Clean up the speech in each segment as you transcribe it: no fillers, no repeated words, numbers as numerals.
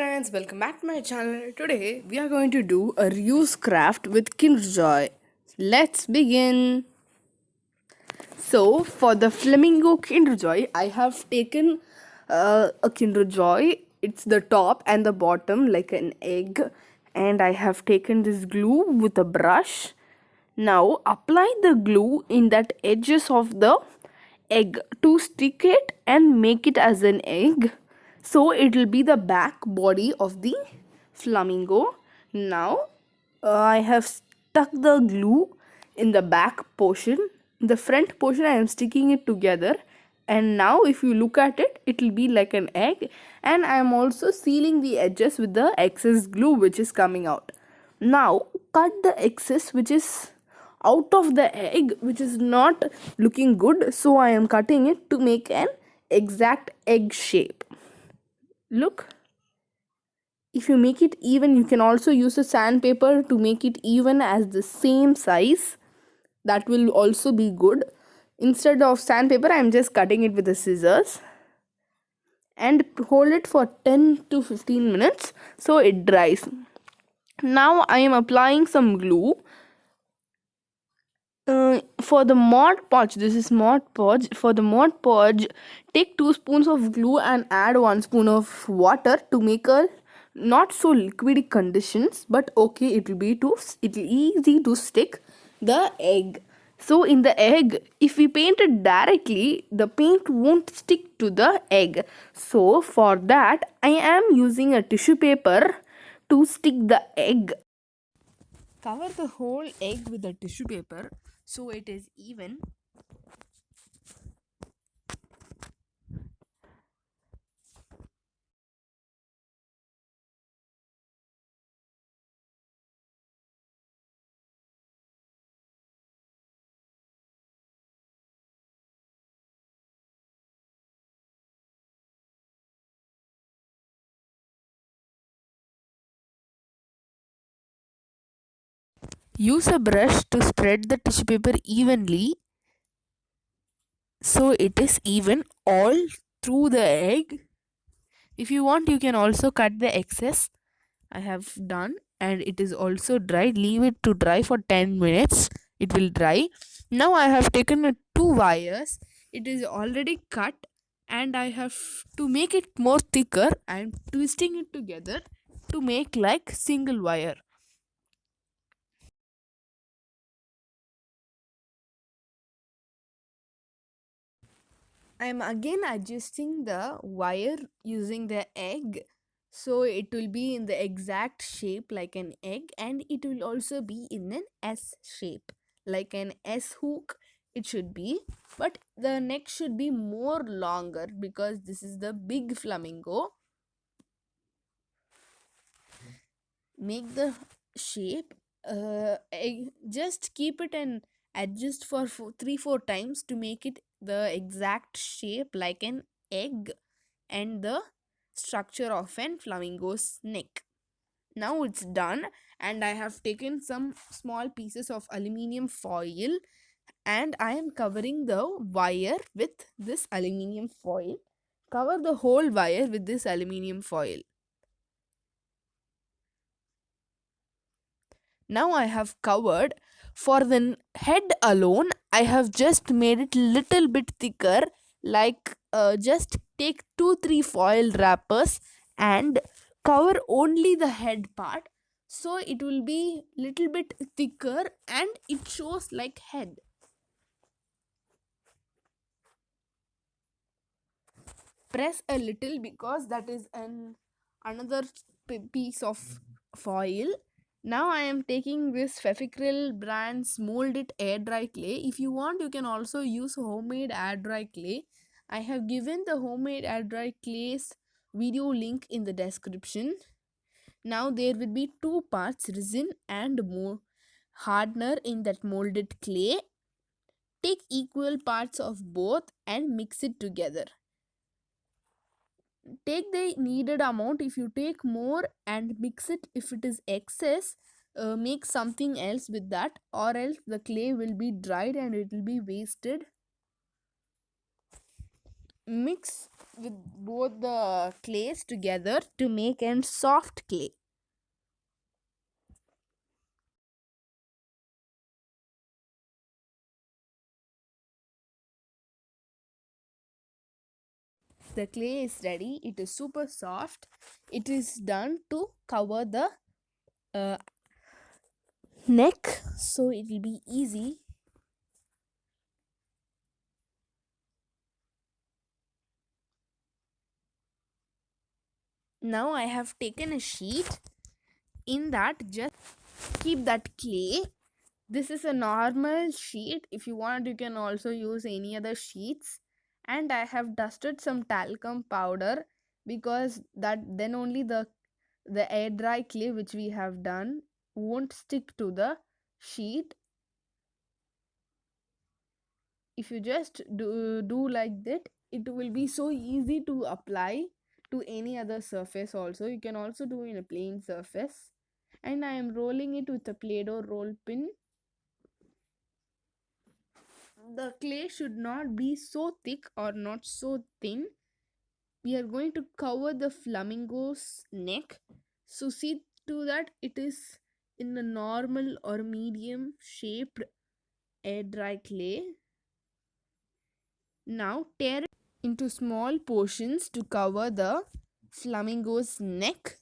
friends, welcome back to my channel. Today we are going to do a reuse craft with Kinder Joy. Let's begin. So for the flamingo Kinder Joy, I have taken a Kinder Joy. It's the top and the bottom like an egg, and I have taken this glue with a brush. Now apply the glue in that edges of the egg to stick it and make it as an egg, so it will be the back body of the flamingo. Now I have stuck the glue in the back portion. In the front portion I am sticking it together, and now if you look at it, it will be like an egg, and I am also sealing the edges with the excess glue which is coming out. Now cut the excess which is out of the egg, which is not looking good, so I am cutting it to make an exact egg shape. Look, if you make it even, you can also use a sandpaper to make it even as the same size. That will also be good. Instead of sandpaper, I am just cutting it with the scissors and hold it for 10 to 15 minutes so it dries. Now I am applying some glue. For the Mod Podge, this is Mod Podge. For the Mod Podge, take 2 spoons of glue and add 1 spoon of water to make a not so liquidy conditions, but okay, it will easy to stick the egg. So in the egg, if we paint it directly, the paint won't stick to the egg. So for that, I am using a tissue paper to stick the egg. Cover the whole egg with the tissue paper so it is even. Use a brush to spread the tissue paper evenly so it is even all through the egg. If you want, you can also cut the excess. I have done, and it is also dried. Leave it to dry for 10 minutes. It will dry. Now I have taken 2 wires. It is already cut, and I have to make it more thicker. I am twisting it together to make like single wire. I am again adjusting the wire using the egg, so it will be in the exact shape like an egg, and it will also be in an S shape like an S hook. It should be, but the neck should be more longer because this is the big flamingo. Make the shape, just keep it and adjust for 3-4 times to make it the exact shape like an egg and the structure of an flamingo's neck. Now it's done, and I have taken some small pieces of aluminium foil and I am covering the wire with this aluminium foil. Cover the whole wire with this aluminium foil. Now I have covered. For the head alone, I have just made it little bit thicker, like just take 2-3 foil wrappers and cover only the head part, so it will be little bit thicker and it shows like head. Press a little because that is another piece of foil. Now I am taking this Feficryl brand's Mold It Air Dry Clay. If you want, you can also use homemade air dry clay. I have given the homemade air dry clay's video link in the description. Now there will be 2 parts, resin and more hardener in that molded clay. Take equal parts of both and mix it together. Take the needed amount. If you take more and mix it, if it is excess, make something else with that, or else the clay will be dried and it will be wasted. mix with both the clays together to make a soft clay. The clay is ready. It is super soft. It is done to cover the uh, neck, so it will be easy. Now I have taken a sheet. In that, just keep that clay. This is a normal sheet. If you want, you can also use any other sheets. And I have dusted some talcum powder, because that then only the air dry clay which we have done won't stick to the sheet. If you just do like that, it will be so easy to apply to any other surface. Also, you can also do in a plain surface. And I am rolling it with a Play-Doh roll pin. The clay should not be so thick or not so thin. We are going to cover the flamingo's neck, so see to that it is in a normal or medium shaped air dry clay. Now tear it into small portions to cover the flamingo's neck.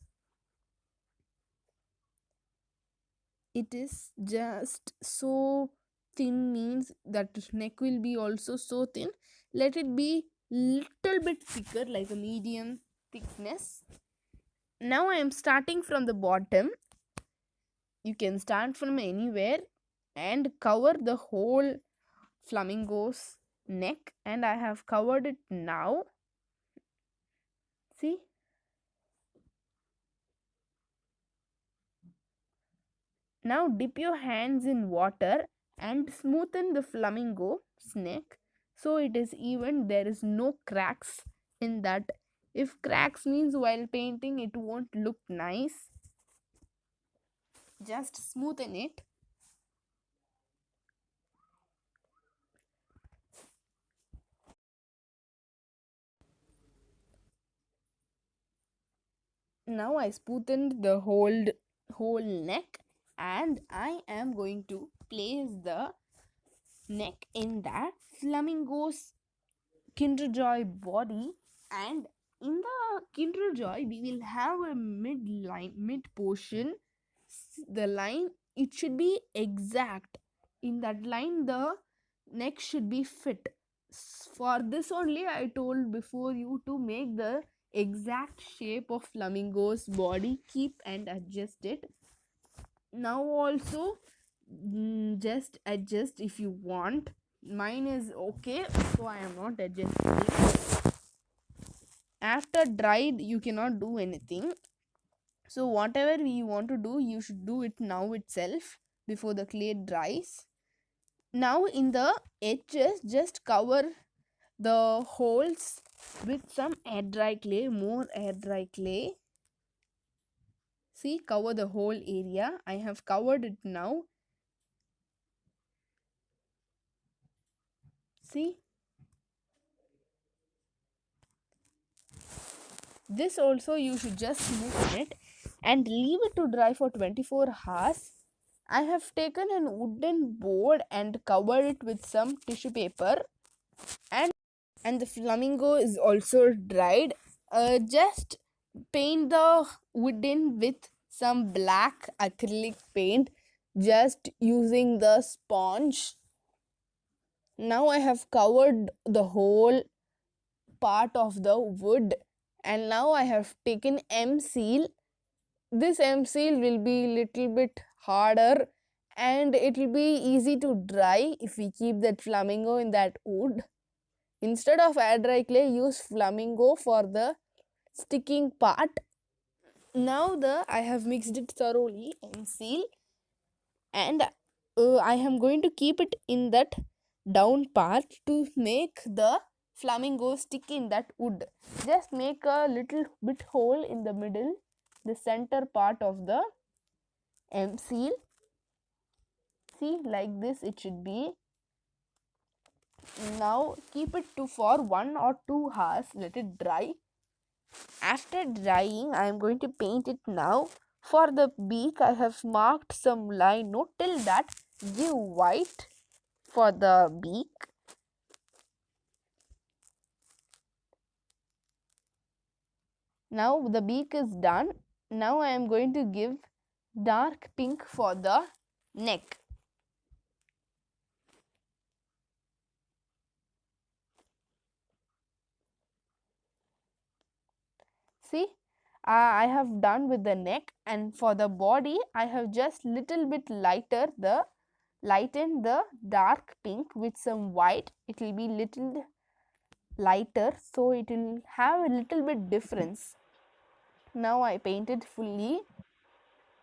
It is just so thin, means that neck will be also so thin. Let it be little bit thicker, like a medium thickness. Now I am starting from the bottom. You can start from anywhere and cover the whole flamingo's neck, and I have covered it now. See, now dip your hands in water and smoothen the flamingo's neck so it is even, there is no cracks in that. If cracks means while painting it won't look nice. Just smoothen it. Now I smoothened the whole neck, and I am going to place the neck in that flamingo's Kinder Joy body. And in the Kinder Joy we will have a mid portion. The line, it should be exact. In that line the neck should be fit. For this only I told before you to make the exact shape of flamingo's body, keep and adjust it. Now also, just adjust if you want. Mine is okay, so I am not adjusting. After dried you cannot do anything, so whatever you want to do you should do it now itself before the clay dries. Now in the edges just cover the holes with some air dry clay, more air dry clay. See, cover the whole area. I have covered it now. See, this also you should just smoothen it and leave it to dry for 24 hours. I have taken a wooden board and covered it with some tissue paper, and the flamingo is also dried. Just paint the wooden with some black acrylic paint, just using the sponge. Now I have covered the whole part of the wood, and now I have taken M seal. This M seal will be little bit harder and it will be easy to dry if we keep that flamingo in that wood. Instead of air dry clay, use flamingo for the sticking part. Now I have mixed it thoroughly and seal, and I am going to keep it in that down part to make the flamingo stick in that wood. Just make a little bit hole in the middle, the center part of the M seal. See, like this it should be. Now keep it to for 1 or 2 hours. Let it dry. After drying, I am going to paint it now. For the beak, I have marked some line. Note till that give white for the beak. Now the beak is done. Now I am going to give dark pink for the neck. See, I have done with the neck, and for the body I have just little bit lightened the dark pink with some white. It will be little lighter, so it will have a little bit difference. Now I painted fully,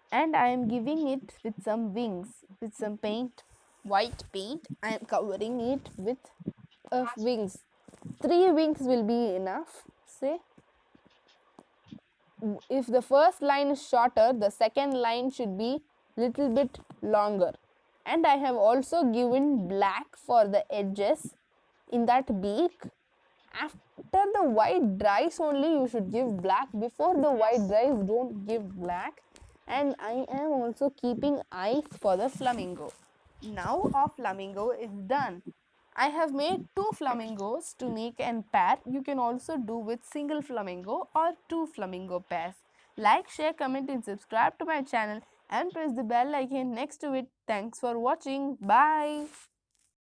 and I am giving it with some wings, with some paint, white paint. I am covering it with wings. 3 wings will be enough. Say, if the first line is shorter, the second line should be little bit longer. And I have also given black for the edges in that beak. After the white dries only you should give black. Before the white dries, don't give black. And I am also keeping eyes for the flamingo. Now our flamingo is done. I have made 2 flamingos to make an pair. You can also do with single flamingo or 2 flamingo pairs. Like, share, comment and subscribe to my channel and press the bell icon next to it. Thanks for watching. Bye.